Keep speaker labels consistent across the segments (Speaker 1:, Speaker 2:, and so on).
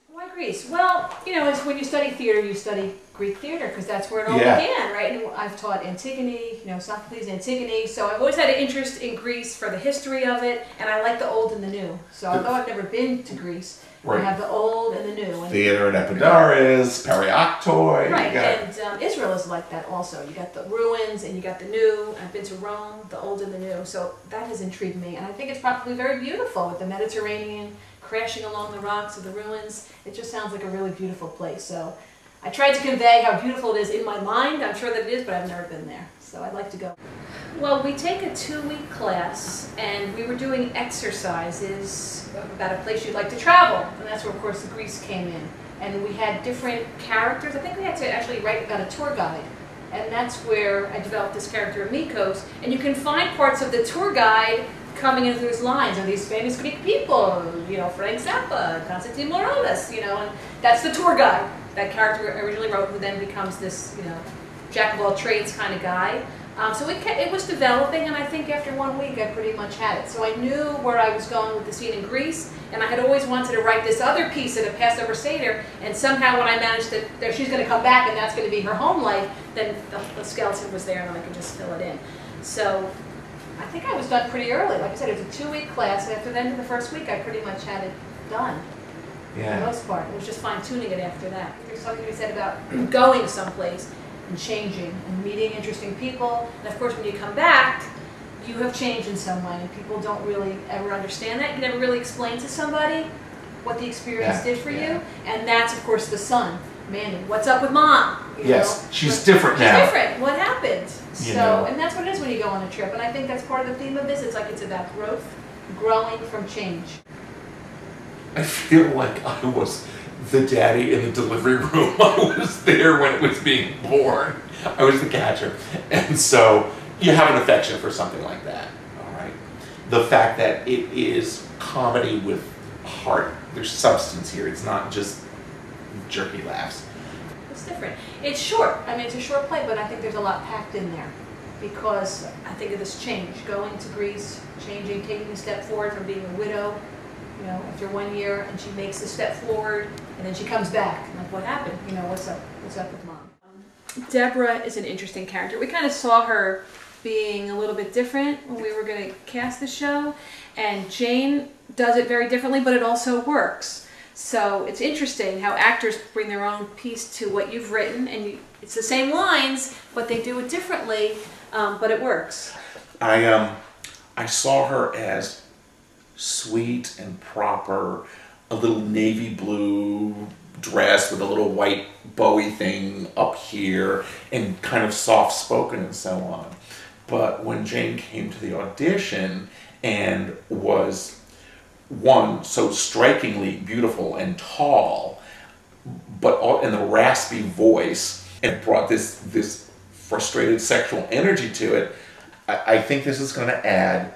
Speaker 1: Why Greece? Well, it's when you study theater, you study Greek theater because that's where it all began, right? And I've taught Antigone, Sophocles, Antigone, so I've always had an interest in Greece for the history of it, and I like the old and the new. So although I've never been to Greece, I have the old and the new. And
Speaker 2: theater and Epidaurus, Perioktoi.
Speaker 1: Right, and Israel is like that also. You got the ruins and you got the new. I've been to Rome, the old and the new, so that has intrigued me, and I think it's probably very beautiful with the Mediterranean crashing along the rocks of the ruins. It just sounds like a really beautiful place. So I tried to convey how beautiful it is in my mind. I'm sure that it is, but I've never been there. So I'd like to go. Well, we take a 2-week class, and we were doing exercises about a place you'd like to travel. And that's where, of course, Greece came in. And we had different characters. I think we had to actually write about a tour guide. And that's where I developed this character, Mikos. And you can find parts of the tour guide coming into his lines of these famous Greek people, Frank Zappa, Constantine Morolis, and that's the tour guide that character originally wrote, who then becomes this, jack of all trades kind of guy. So it was developing, and I think after 1 week I pretty much had it. So I knew where I was going with the scene in Greece, and I had always wanted to write this other piece at a Passover Seder, and somehow when I managed that she's going to come back and that's going to be her home life, then the skeleton was there and then I could just fill it in. So I think I was done pretty early. Like I said, it was a 2-week class, and after the end of the first week, I pretty much had it done. For the most part. It was just fine-tuning it after that. There's something to be said about going someplace and changing and meeting interesting people. And of course, when you come back, you have changed in some way, and people don't really ever understand that. You never really explain to somebody what the experience did for you. And that's, of course, the son, Mandy. What's up with mom?
Speaker 2: She's different now.
Speaker 1: She's different. What happened? And that's what it is when you go on a trip. And I think that's part of the theme of this. It's like it's about growth, growing from change.
Speaker 2: I feel like I was the daddy in the delivery room. I was there when it was being born. I was the catcher. And so you have an affection for something like that. All right. The fact that it is comedy with heart. There's substance here. It's not just jerky laughs.
Speaker 1: It's different. It's short. I mean, it's a short play, but I think there's a lot packed in there because I think of this change, going to Greece, changing, taking a step forward from being a widow, after 1 year, and she makes a step forward, and then she comes back. I'm like, what happened? What's up? What's up with mom? Deborah is an interesting character. We kind of saw her being a little bit different when we were going to cast the show, and Jane does it very differently, but it also works. So it's interesting how actors bring their own piece to what you've written, and it's the same lines, but they do it differently, but it works.
Speaker 2: I saw her as sweet and proper, a little navy blue dress with a little white bowie thing up here, and kind of soft-spoken and so on. But when Jane came to the audition and was, one, so strikingly beautiful and tall, but in the raspy voice, and brought this frustrated sexual energy to it, I think this is going to add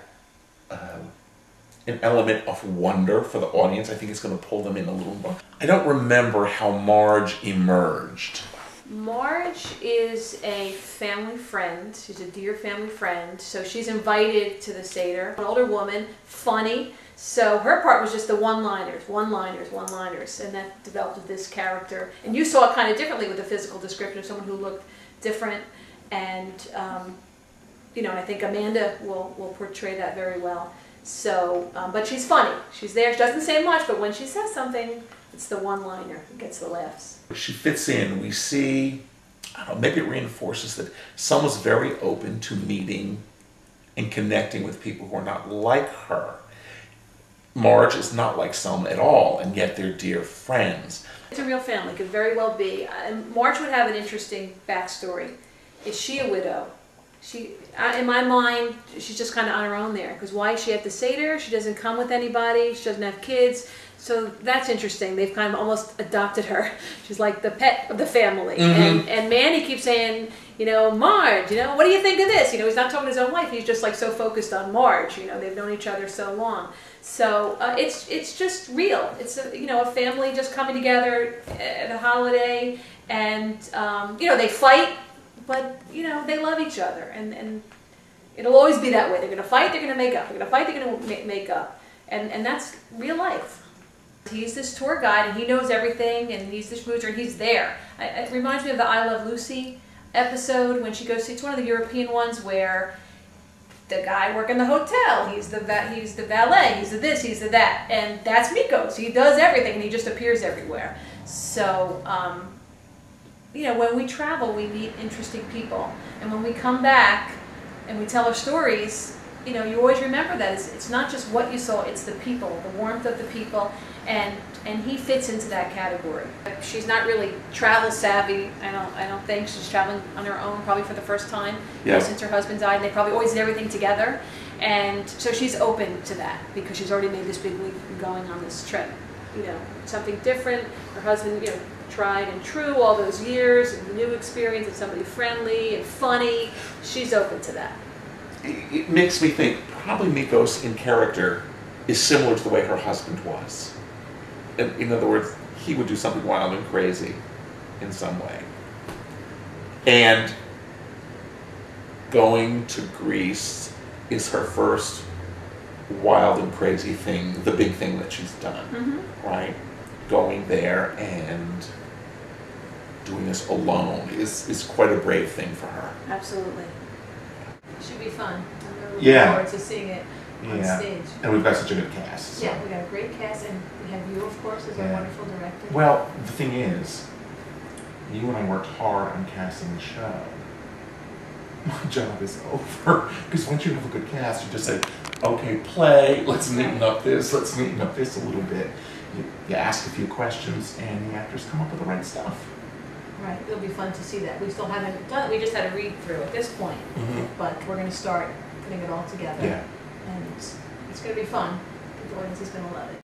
Speaker 2: an element of wonder for the audience. I think it's going to pull them in a little more. I don't remember how Marge emerged.
Speaker 1: Marge is a family friend. She's a dear family friend. So she's invited to the Seder. An older woman, funny. So her part was just the one-liners, one-liners, one-liners. And that developed this character. And you saw it kind of differently with the physical description of someone who looked different. And, and I think Amanda will portray that very well. So, but she's funny. She's there. She doesn't say much, but when she says something, it's the one-liner. It gets the laughs.
Speaker 2: She fits in. We see, I don't know, maybe it reinforces that someone's very open to meeting and connecting with people who are not like her. Marge is not like Selma at all, and yet they're dear friends.
Speaker 1: It's a real family. Could very well be. Marge would have an interesting backstory. Is she a widow? In my mind, she's just kind of on her own there. Because why is she at the Seder? She doesn't come with anybody. She doesn't have kids. So that's interesting. They've kind of almost adopted her. She's like the pet of the family.
Speaker 2: Mm-hmm.
Speaker 1: And Manny keeps saying, Marge, what do you think of this? He's not talking to his own wife. He's just like so focused on Marge. They've known each other so long. So it's just real. It's a family just coming together at a holiday, and they fight. But, they love each other, and it'll always be that way. They're going to fight, they're going to make up. They're going to fight, they're going to make up. And that's real life. He's this tour guide and he knows everything and he's the schmoozer and he's there. It reminds me of the I Love Lucy episode when she goes to, it's one of the European ones where the guy working the hotel, he's the valet, he's the this, he's the that, and that's Mikos. He does everything and he just appears everywhere. So, you know, when we travel, we meet interesting people, and when we come back and we tell our stories, you know, you always remember that it's not just what you saw, it's the people, the warmth of the people, and he fits into that category. She's not really travel savvy. I don't think she's traveling on her own, probably for the first time.
Speaker 2: Yeah.
Speaker 1: Since her husband died, and they probably always did everything together, and so she's open to that because she's already made this big leap from going on this trip. You know, something different. Her husband, you know, tried and true all those years, and the new experience, and somebody friendly and funny. She's open to that.
Speaker 2: It makes me think probably Mikos in character is similar to the way her husband was. In other words, he would do something wild and crazy in some way. And going to Greece is her first wild and crazy thing, the big thing that she's done, right? Going there and doing this alone is quite a brave thing for her.
Speaker 1: Absolutely. It should be fun. I'm really
Speaker 2: Yeah.
Speaker 1: looking forward to seeing it on stage.
Speaker 2: And we've got such a good cast. So.
Speaker 1: Yeah, we got a great cast, and we have you, of course, as our wonderful director.
Speaker 2: Well, the thing is, you and I worked hard on casting the show. My job is over. Because once you have a good cast, you just say, okay, play, let's neaten up this, let's neaten up this a little bit. You ask a few questions, and the actors come up with the right stuff.
Speaker 1: Right, it'll be fun to see that. We still haven't done it, we just had a read through at this point, but we're going to start putting it all together.
Speaker 2: Yeah.
Speaker 1: And it's going to be fun. The audience is going to love it.